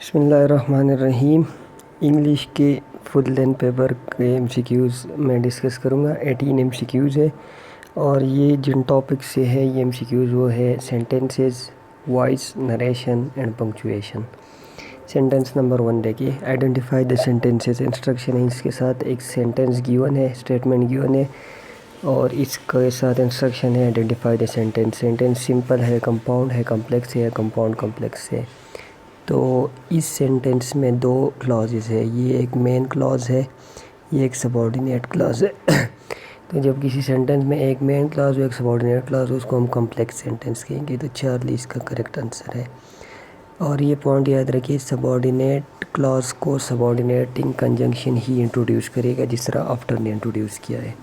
बिस्मिल्लाहिर्रहमानिर्रहीम। इंग्लिश के full length paper के एमसीक्यूज़ मैं डिस्कस करूँगा। 18 एमसीक्यूज़ है और ये जिन टॉपिक से है ये एमसीक्यूज़ वो है sentences, voice, narration and punctuation. Sentence number 1 देखिए, आइडेंटिफाई द सेंटेंसेस। इंस्ट्रक्शन है, इसके साथ एक सेंटेंस गिवन है, स्टेटमेंट गिवन है और इसके साथ इंस्ट्रक्शन है identify the sentence. Sentence simple है, कंपाउंड है, कॉम्प्लेक्स है या कंपाउंड कॉम्प्लेक्स है। तो इस सेंटेंस में दो क्लॉजेस है, ये एक मेन क्लॉज है, ये एक सबऑर्डिनेट क्लॉज है। तो जब किसी सेंटेंस में एक मेन क्लॉज हो एक सबऑर्डिनेट क्लॉज हो उसको हम कॉम्प्लेक्स सेंटेंस कहेंगे। तो चार्ली इसका करेक्ट आंसर है। और ये पॉइंट याद रखिए, सबऑर्डिनेट क्लॉज को सबऑर्डिनेटिंग कंजंक्शन ही इंट्रोड्यूस करेगा जिस तरह आफ्टर ने इंट्रोड्यूस किया है।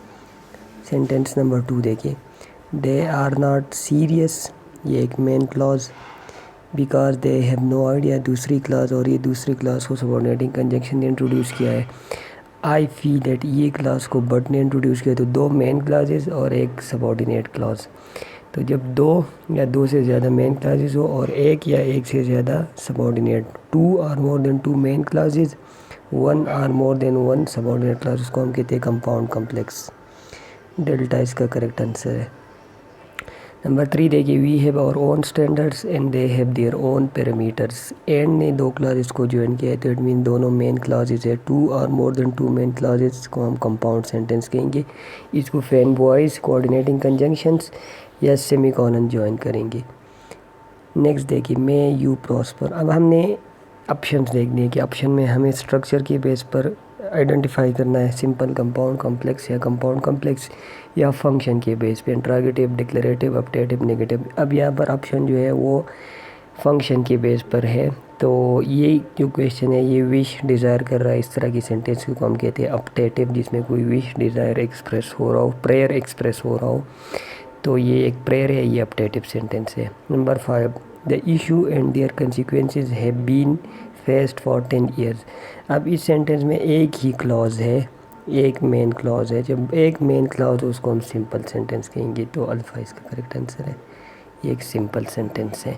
सेंटेंस नंबर 2 देखिए, दे आर नॉट सीरियस, ये एक main clause, because they have no idea दूसरी क्लास, और ये दूसरी क्लास को सबऑर्डिनेटिंग कंजंक्शन ने इंट्रोड्यूस किया है। आई फील दैट, ये क्लास को बट ने इंट्रोड्यूस किया। तो दो मेन क्लासेस और एक सबऑर्डिनेट क्लास। तो जब दो या दो से ज़्यादा मेन क्लासेस हो और एक या एक से ज़्यादा subordinate, 2 or more than 2 main clauses, 1 or more than 1 subordinate clause, उसको हम कहते हैं कंपाउंड कॉम्प्लेक्स। डेल्टा इसका करेक्ट आंसर है। नंबर 3 देखिए, we have our own standards and they have their own parameters. And ने दो क्लासेस को ज्वाइन किया है तो इट मीन दोनों मेन क्लासेस है। 2 और मोर देन 2 मेन क्लासेस को हम कंपाउंड सेंटेंस कहेंगे। इसको फैन बॉयज़, कोऑर्डिनेटिंग कंजंक्शंस या सेमीकोलन ज्वाइन करेंगे। नेक्स्ट देखिए, मे यू प्रॉस्पर। अब हमने ऑप्शंस देखने हैं कि ऑप्शन में हमें स्ट्रक्चर के बेस पर आइडेंटिफाई करना है, सिंपल, कंपाउंड कॉम्प्लेक्स या कंपाउंड कॉम्प्लेक्स, या फंक्शन के बेस पे इंट्रोगेटिव, डिक्लेरेटिव, अपडेटिव, नेगेटिव। अब यहाँ पर ऑप्शन जो है वो फंक्शन के बेस पर है। तो ये जो क्वेश्चन है ये विश डिज़ायर कर रहा है, इस तरह की सेंटेंस को हम कहते हैं अपडेटिव, जिसमें कोई विश डिज़ायर एक्सप्रेस हो रहा हो, प्रेयर एक्सप्रेस हो रहा हो। तो ये एक प्रेयर है, ये अपडेटिव सेंटेंस है। Number 5, the issue and their consequences have been faced for 10 years. अब इस सेंटेंस में एक ही क्लॉज है, एक मेन क्लॉज है। जब एक मेन क्लॉज उसको हम सिंपल सेंटेंस कहेंगे। तो अल्फ़ा इसका करेक्ट आंसर है, ये एक सिंपल सेंटेंस है।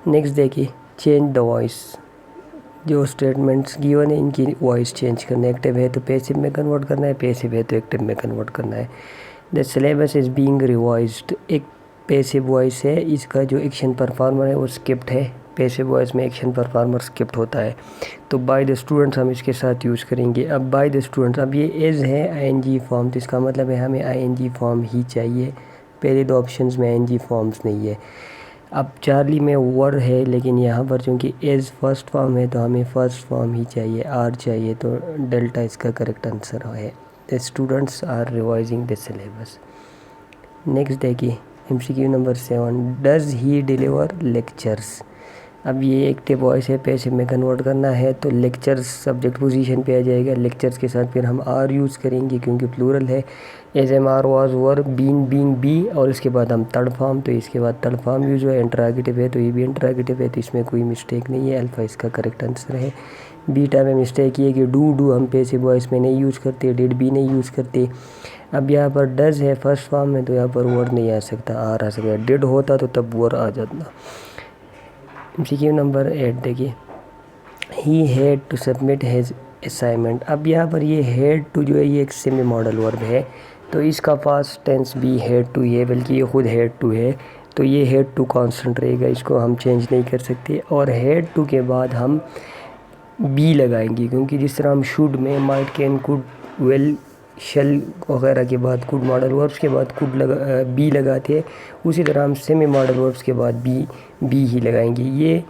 नेक्स्ट देखिए, चेंज द वॉइस। जो स्टेटमेंट्स गिवन है इनकी वॉइस चेंज करना है। एक्टिव है तो पैसिव में कन्वर्ट करना है, पैसिव है तो एक्टिव में कन्वर्ट करना है। The syllabus is being revised, एक पैसिव वॉइस है, इसका जो एक्शन परफॉर्मर है वो स्किप्ड है। पैसिव वॉइस में एक्शन परफॉर्मर स्किप्ट होता है। तो बाय द स्टूडेंट्स हम इसके साथ यूज़ करेंगे। अब बाय द स्टूडेंट्स, अब ये इज़ है आईएनजी फॉर्म, तो इसका मतलब है हमें आईएनजी फॉर्म ही चाहिए। पहले दो ऑप्शंस में आईएनजी फॉर्म्स नहीं है। अब चार्ली में वर है, लेकिन यहाँ पर चूँकि इज़ फर्स्ट फॉर्म है तो हमें फर्स्ट फॉर्म ही चाहिए, आर चाहिए। तो डेल्टा इसका करेक्ट आंसर है। The students are revising the syllabus. Next देखिए, MCQ number 7, does he deliver lectures. अब ये एक्टिव वॉइस है, पैसिव में कन्वर्ट करना है तो लेक्चर्स सब्जेक्ट पोजीशन पे आ जाएगा। लेक्चर्स के साथ फिर हम आर यूज़ करेंगे क्योंकि प्लूरल है। As am are was were, been being be, और इसके बाद हम थर्ड फॉर्म, तो इसके बाद थर्ड फॉर्म यूज हुआ। इंटरोगेटिव है तो ये भी इंटरोगेटिव है, तो इसमें कोई मिस्टेक नहीं है। अल्फ़ा इसका करेक्ट आंसर है। बीटा में मिस्टेक ये कि डू हम पैसिव वॉइस में नहीं यूज़ करते, डिड भी नहीं यूज़ करते। अब यहाँ पर डज है फर्स्ट फॉर्म में तो यहाँ पर वर्ड नहीं आ सकता, आर आ सकता। डिड होता तो तब वर्ड आ जाता। एमसीक्यू नंबर 8 देखिए, he had to submit his assignment. अब यहाँ पर ये हैड टू जो है ये एक सेमी मॉडल वर्ब है, तो इसका पास्ट टेंस भी हैड टू है, बल्कि ये खुद हैड टू है। तो ये हैड टू कांस्टेंट रहेगा, इसको हम चेंज नहीं कर सकते। और हैड टू के बाद हम बी लगाएंगे, क्योंकि जिस तरह हम शुड में माइट, कैन, कुड, वेल, शल वगैरह के बाद कुड मॉडल वर्ब्स के बाद कुड बी लगाते हैं, उसी तरह हम सेमी मॉडल वर्ब्स के बाद बी ही लगाएंगे। ये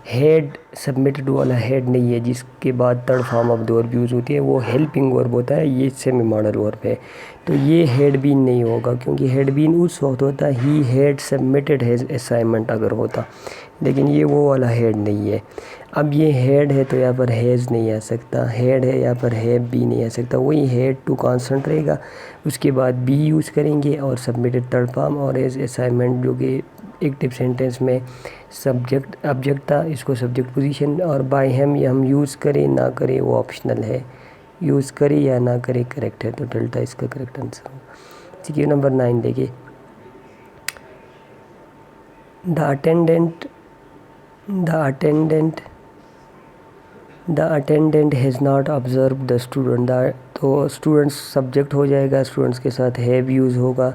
हैड सबमिटेड वाला हैड नहीं है, जिसके बाद third form of the verb use होती है, वो हेल्पिंग वर्ब होता है, ये सेमी मॉडल वर्ब है। तो ये हैड बीन नहीं होगा, क्योंकि हैड बीन उस वक्त होता है he had submitted his assignment अगर होता, लेकिन ये वो वाला हैड नहीं है। अब ये हैड है तो यहाँ पर हैज़ नहीं आ सकता, हैड है यहाँ पर हैव भी नहीं आ सकता। वही हैड टू कांस्टेंट रहेगा, उसके बाद बी यूज़ करेंगे और सबमिटेड थर्ड फॉर्म, और एज असाइनमेंट जो कि एक्टिव सेंटेंस में सब्जेक्ट ऑब्जेक्ट था, इसको सब्जेक्ट पोजीशन, और बाय हिम ये हम यूज़ करें ना करें वो ऑप्शनल है, यूज़ करें या ना करें करेक्ट है। तो डेल्टा इसका करेक्ट आंसर है। ठीक है, नंबर 9 देखिए, the attendant the attendant has not observe the student, तो स्टूडेंट्स सब्जेक्ट हो जाएगा, स्टूडेंट्स के साथ हैव यूज़ होगा।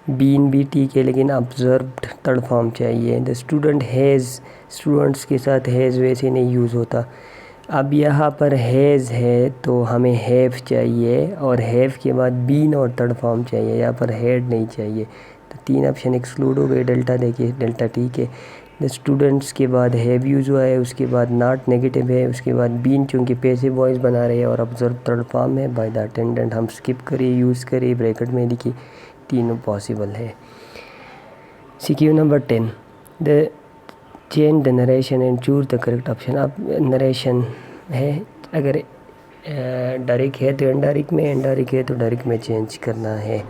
बीन भी ठीक है लेकिन ऑब्जर्व्ड थर्ड फॉर्म चाहिए। द स्टूडेंट हैज़, स्टूडेंट्स के साथ हैज़ वैसे नहीं यूज़ होता। अब यहाँ पर हैज़ है तो हमें हैव चाहिए और हैव के बाद बीन और थर्ड फॉर्म चाहिए, यहाँ पर हैड नहीं चाहिए। तो 3 ऑप्शन एक्सक्लूड हो गए। डेल्टा देखिए, डेल्टा ठीक है। द स्टूडेंट्स के बाद हैव यूज़ हुआ है, उसके बाद नॉट नेगेटिव है, उसके बाद बीन चूँकि पैसिव वॉइस बना रहे हैं और ऑब्जर्व थर्ड फॉर्म है। बाय द अटेंडेंट हम स्किप करिए, यूज़ करिए, ब्रैकेट में लिखिए, तीनों पॉसिबल है। CQ number 10, the change the narration and choose the correct option. अब नरेशन है, अगर डायरेक्ट है तो इनडायरेक्ट में, इनडायरेक्ट है तो डायरेक्ट में चेंज करना है।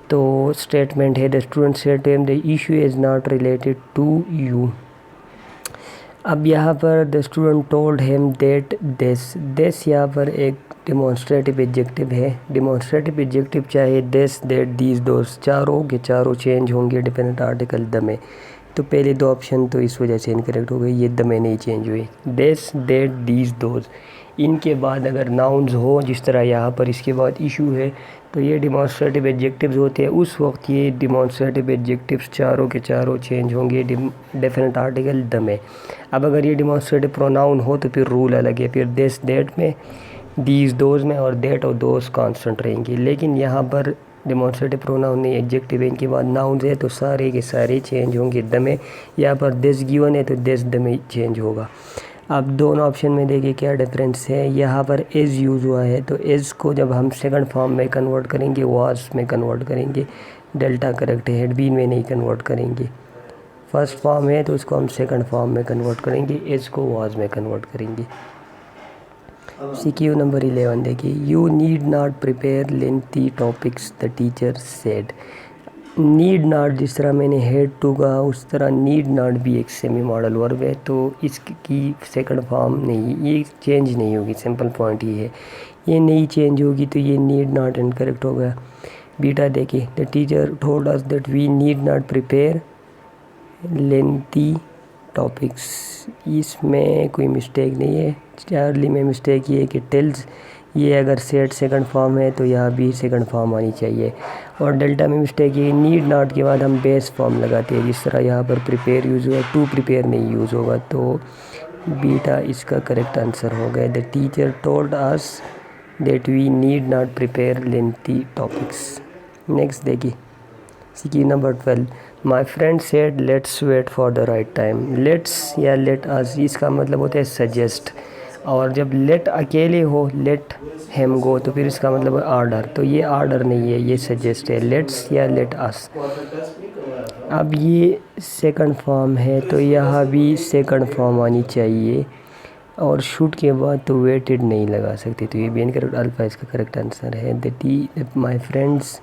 तो स्टेटमेंट है, the student said to him the issue is not related to you. अब यहाँ पर the student told him that this यहाँ पर एक डिमॉन्स्ट्रेटिव एडजेक्टिव है। डिमॉन्स्ट्रेटिव एडजेक्टिव चाहे दिस, दैट, दीज, दोस, चारों के चारों चेंज होंगे डिपेंडेंट आर्टिकल द में। तो पहले 2 ऑप्शन तो इस वजह से इनकरेक्ट हो गई, ये द में नहीं चेंज हुई। दिस, दैट, दीज, दोस, इनके बाद अगर नाउन्स हो जिस तरह यहाँ पर इसके बाद इशू है तो ये डिमॉन्स्ट्रेटिव एडजेक्टिव्स होते हैं। उस वक्त ये डिमॉन्स्ट्रेटिव एडजेक्टिव्स चारों के चारों चेंज होंगे डेफिनेट आर्टिकल द में। अब अगर ये डिमॉन्स्ट्रेटिव प्रोनाउन हो तो फिर रूल अलग है, फिर दिस, दैट में, दीज, दोज में, और दैट और दोस कांस्टेंट रहेंगे। लेकिन यहाँ पर डिमॉन्स्ट्रेटिव प्रोनाउन नहीं, एडजेक्टिव है, इनके बाद नाउन्स है तो सारे के सारे चेंज होंगे द में। यहाँ पर दिस गिवन है तो दिस द में चेंज होगा। अब दोनों ऑप्शन में देखिए क्या डिफरेंस है। यहाँ पर इज़ यूज़ हुआ है तो इज़ को जब हम सेकंड फॉर्म में कन्वर्ट करेंगे, वाज में कन्वर्ट करेंगे, डेल्टा करेक्ट है। बीन में नहीं कन्वर्ट करेंगे। फर्स्ट फॉर्म है तो उसको हम सेकंड फॉर्म में कन्वर्ट करेंगे, इज़ को वाज में कन्वर्ट करेंगे। CQ नंबर 11 देखिए, you need not prepare lengthy topics the teacher said. Need not जिस तरह मैंने हेड टू कहा उस तरह नीड नॉट भी एक सेमी मॉडल वर्ब है, तो इसकी सेकंड फॉर्म नहीं, ये चेंज नहीं होगी। सिंपल पॉइंट ये है, ये नहीं चेंज होगी तो ये नीड नॉट इनकरेक्ट हो गया। बीटा देखिए, the teacher told us that we need not prepare lengthy topics, इसमें कोई मिस्टेक नहीं है। चार्ली में मिस्टेक ये है कि टेल्स, ये अगर सेट सेकंड फॉर्म है तो यहाँ भी सेकंड फॉर्म आनी चाहिए। और डेल्टा में मिस्टेक ये, नीड नॉट के बाद हम बेस फॉर्म लगाते हैं, जिस तरह यहाँ पर प्रिपेयर यूज़ हुआ, टू प्रिपेयर नहीं यूज़ होगा। तो बीटा इसका करेक्ट आंसर हो गया। The teacher told us that we need not prepare lengthy topics. Next देखिए, CQ number 12, my friend said let's wait for the right time. Let's या लेट अस, इसका मतलब होता है सजेस्ट, और जब लेट अकेले हो, लेट हेम गो, तो फिर इसका मतलब है आर्डर। तो ये आर्डर नहीं है, ये सजेस्ट है, लेट्स या लेट अस। अब ये सेकंड फॉर्म है तो यहाँ भी सेकंड फॉर्म आनी चाहिए, और शूट के बाद तो वेटेड नहीं लगा सकते, तो ये भी इनकरेक्ट। अल्फा इसका करेक्ट आंसर है। That my friends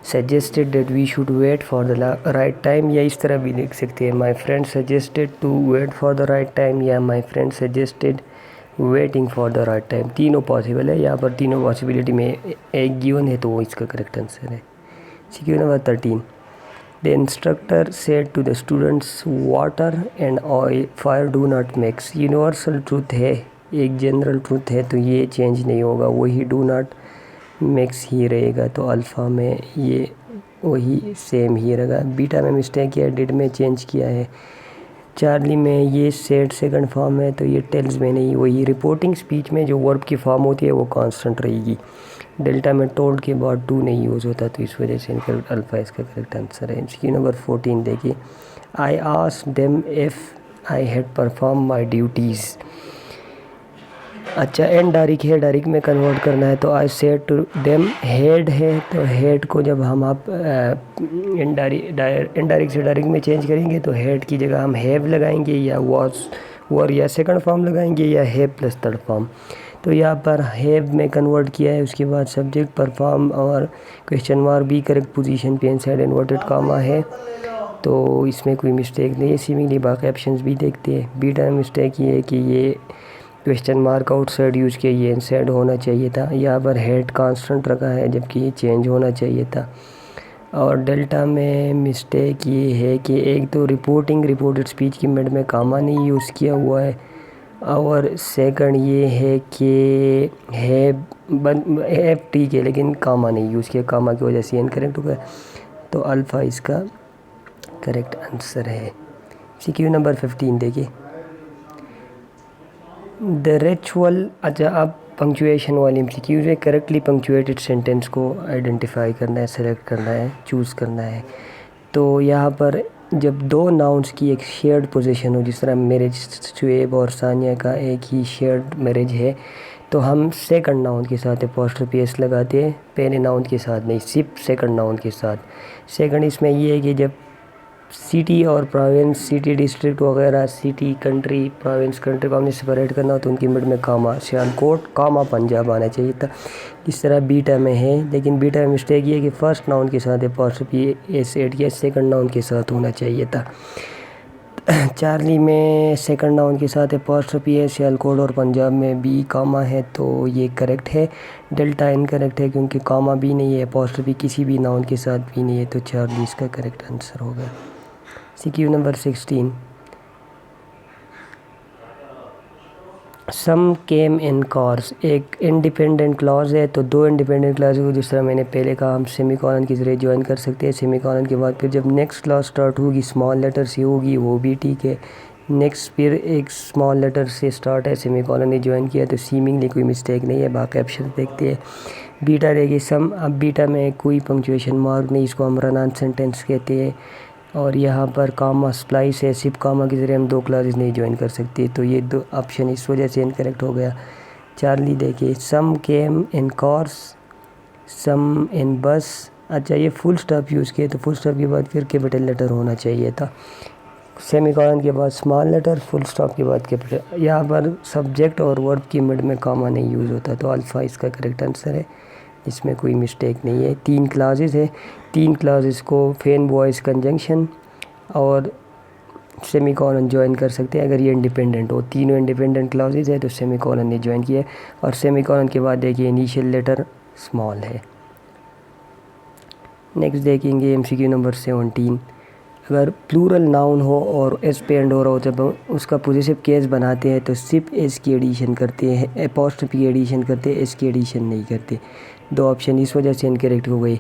suggested that we should wait for the right time, या इस तरह भी लिख सकते हैं, my friend suggested to wait for the right time, या my friend suggested waiting for the right time. तीनों पॉसिबल है, यहाँ पर तीनों पॉसिबिलिटी में एक गिवन है तो वो इसका करेक्ट आंसर है। CQ number 13, the instructor said to the students water and oil fire do not mix. Universal truth है, एक जनरल ट्रूथ है, तो ये चेंज नहीं होगा, वही डू नॉट मिक्स ही रहेगा। तो अल्फ़ा में ये वही सेम ही रहेगा। बीटा में मिस्टेक किया, डिड में चेंज किया है। चार्ली में ये सेट सेकंड फॉर्म है तो ये टेल्स में नहीं, वही रिपोर्टिंग स्पीच में जो वर्ब की फॉर्म होती है वो कांस्टेंट रहेगी। डेल्टा में टोल्ड के बाद टू नहीं यूज़ होता, तो इस वजह से इनका अल्फ़ा इसका करेक्ट आंसर है। CQ नंबर 14 देखिए, I asked them if I had perform my duties. अच्छा, एंड डायरेक्ट है, डायरेक्ट में कन्वर्ट करना है तो I said to them, head है तो हेड को जब हम आप इनडायरेक्ट से डायरेक्ट में चेंज करेंगे तो हेड की जगह हम हैव लगाएंगे, या वाज वर, या सेकंड फॉर्म लगाएंगे, या हैव प्लस थर्ड फॉर्म। तो यहाँ पर हैव में कन्वर्ट किया है, उसके बाद सब्जेक्ट परफॉर्म और क्वेश्चन मार्क भी करेक्ट पोजीशन पे इनसाइड इन्वर्टेड कामा है, तो इसमें कोई मिस्टेक नहीं है। सिमिलरली बाकी ऑप्शंस भी देखते हैं। बीटा में मिस्टेक ये है कि ये क्वेश्चन मार्क आउटसाइड यूज़ किया, ये इनसाइड होना चाहिए था। यहाँ पर हेड कांस्टेंट रखा है जबकि ये चेंज होना चाहिए था। और डेल्टा में मिस्टेक ये है कि एक तो रिपोर्टेड स्पीच की मिड में कामा नहीं यूज़ किया हुआ है, और सेकंड ये है कि है ठीक है लेकिन कामा नहीं यूज़ किया, कामा की वजह से इनकरेक्ट हो गया। तो अल्फ़ा इसका करेक्ट आंसर है। सीक्यू नंबर 15 देखिए। द रिचुअल, अच्छा अब पंक्चुएशन वाली एमसीक्यूज़ है। करेक्टली पंक्चुएटेड सेंटेंस को आइडेंटिफाई करना है, सेलेक्ट करना है, चूज़ करना है। तो यहाँ पर जब दो नाउन्स की एक शेयर्ड पोजीशन हो, जिस तरह मैरिज शुएब और सानिया का एक ही शेयर्ड मैरिज है, तो हम सेकंड नाउन के साथ अपॉस्ट्रोफी एस लगाते हैं, पहले नाउन के साथ नहीं, सिर्फ सेकंड नाउन के साथ। सेकंड इसमें ये है कि जब सिटी और प्रोविंस, सिटी डिस्ट्रिक्ट वगैरह, सिटी कंट्री, प्रोविंस कंट्री को हमने सेपरेट करना हो तो उनकी मिड में कामा, सियालकोट कामा पंजाब आना चाहिए था, इस तरह बीटा में है। लेकिन बीटा में मिस्टेक ये है कि फर्स्ट नाउन के साथ अपॉस्ट्रोफी एस ऐड किया, सेकंड नाउन के साथ होना चाहिए था। चार्ली में सेकंड नाउन के साथ अपॉस्ट्रोफी है, सियालकोट और पंजाब में बी कामा है, तो ये करेक्ट है। डेल्टा इनकरेक्ट है क्योंकि कामा भी नहीं है, अपॉस्ट्रोफी किसी भी नाउन के साथ भी नहीं है, तो चार्ली इसका करेक्ट आंसर होगा। CQ number 16। सम केम इन कार्स, एक इंडिपेंडेंट क्लॉज है, तो दो इंडिपेंडेंट क्लॉज को जिस तरह मैंने पहले कहा हम सेमीकोलन के ज़रिए ज्वाइन कर सकते हैं। सेमीकोलन के बाद फिर जब नेक्स्ट क्लॉज स्टार्ट होगी स्मॉल लेटर से होगी, वो भी ठीक है। नेक्स्ट फिर एक स्मॉल लेटर से स्टार्ट है, सेमीकोलन ने ज्वाइन किया, तो सीमिंगली कोई मिस्टेक नहीं है। बाकी ऑप्शन देखते हैं। बीटा देखिए सम, अब बीटा में कोई पंक्चुएशन मार्क नहीं, इसको हम रन ऑन सेंटेंस कहते हैं। और यहाँ पर कामा स्प्लाइस है, सिर्फ कामा के ज़रिए हम दो क्लासेस नहीं ज्वाइन कर सकते, तो ये दो ऑप्शन इस वजह से इनकरेक्ट हो गया। चार्ली देखिए सम केम इन कार्स, सम इन बस। अच्छा ये फुल स्टॉप यूज़ किए, तो फुल स्टॉप के बाद फिर कैपिटल लेटर होना चाहिए था। सेमीकोलन के बाद स्मॉल लेटर, फुल स्टॉप के बाद कैपिटल। यहाँ पर सब्जेक्ट और वर्ब की मिड में कामा नहीं यूज़ होता, तो अल्फ़ा इसका करेक्ट आंसर है, इसमें कोई मिस्टेक नहीं है। तीन क्लासेस है, तीन क्लासेस को फेन वॉइस कंजंक्शन और सेमीकोलन ज्वाइन कर सकते हैं अगर ये इंडिपेंडेंट हो। तीनों इंडिपेंडेंट क्लासेस है तो सेमीकोलन ने ज्वाइन किया, और सेमीकोलन के बाद देखिए इनिशियल लेटर स्मॉल है। नेक्स्ट देखेंगे एमसीक्यू नंबर 17। अगर प्लूरल नाउन हो और एस पे एंड हो रहा हो जब उसका पॉजिटिव केस बनाते हैं तो सिर्फ एस की एडिशन करते हैं, अपॉस्ट्रोफी की एडिशन करते हैं, एस की एडिशन नहीं करते। दो ऑप्शन इस वजह से इनकरेक्ट हो गई।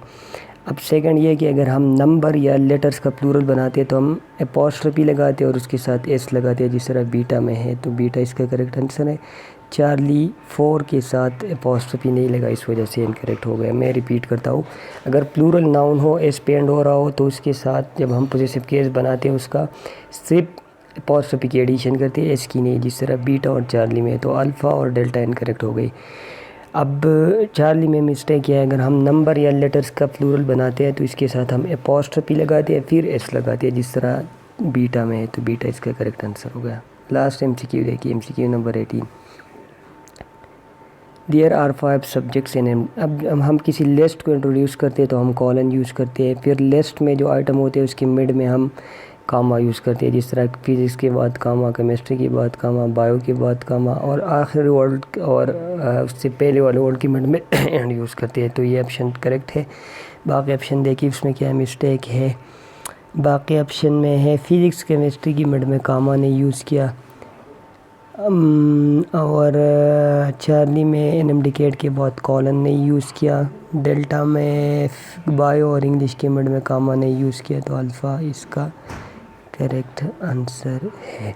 अब सेकंड ये कि अगर हम नंबर या लेटर्स का प्लूरल बनाते हैं तो हम अपॉस्ट्रोफी लगाते हैं और उसके साथ एस लगाते हैं, जिस तरह बीटा में है, तो बीटा इसका करेक्ट आंसर है। चार्ली 4 के साथ अपॉस्ट्रोफी नहीं लगा, इस वजह से इनकरेक्ट हो गया। मैं रिपीट करता हूँ, अगर प्लूरल नाउन हो, एस पे एंड हो रहा हो, तो उसके साथ जब हम पॉजिटिव केस बनाते हैं उसका सिर्फ अपॉस्ट्रोफी की एडिशन करते हैं, एस की नहीं, जिस तरह बीटा और चार्ली में। तो अल्फ़ा और डेल्टा इनकरेक्ट हो गई। अब चार्ली में मिस्टेक क्या है, अगर हम नंबर या लेटर्स का प्लूरल बनाते हैं तो इसके साथ हम अपॉस्ट्रोफी लगाते हैं फिर एस लगाते हैं, जिस तरह बीटा में है, तो बीटा इसका करेक्ट आंसर हो गया। लास्ट एमसीक्यू देखिए, MCQ number 18। There are 5 subjects in them. अब हम किसी लिस्ट को इंट्रोड्यूस करते हैं तो हम कॉलन यूज़ करते हैं, फिर लिस्ट में जो आइटम होते हैं उसके मिड में हम कामा यूज़ करते हैं, जिस तरह फिज़िक्स के बाद कामा, केमिस्ट्री के बाद कामा, बायो के बाद कामा, और आखिरी वर्ड और उससे पहले वाले वर्ड की मिड में एंड यूज़ करते हैं, तो ये ऑप्शन करेक्ट है। बाकी ऑप्शन देखिए उसमें क्या मिस्टेक है। बाकी ऑप्शन में है फिज़िक्स केमिस्ट्री की मिड में कामा ने यूज़ किया, और चार्ली में इनडिकेट के बाद कॉलन ने यूज़ किया। डेल्टा में बायो और इंग्लिश के मिड में कामा ने यूज़ किया, तो अल्फ़ा इसका करेक्ट आंसर है।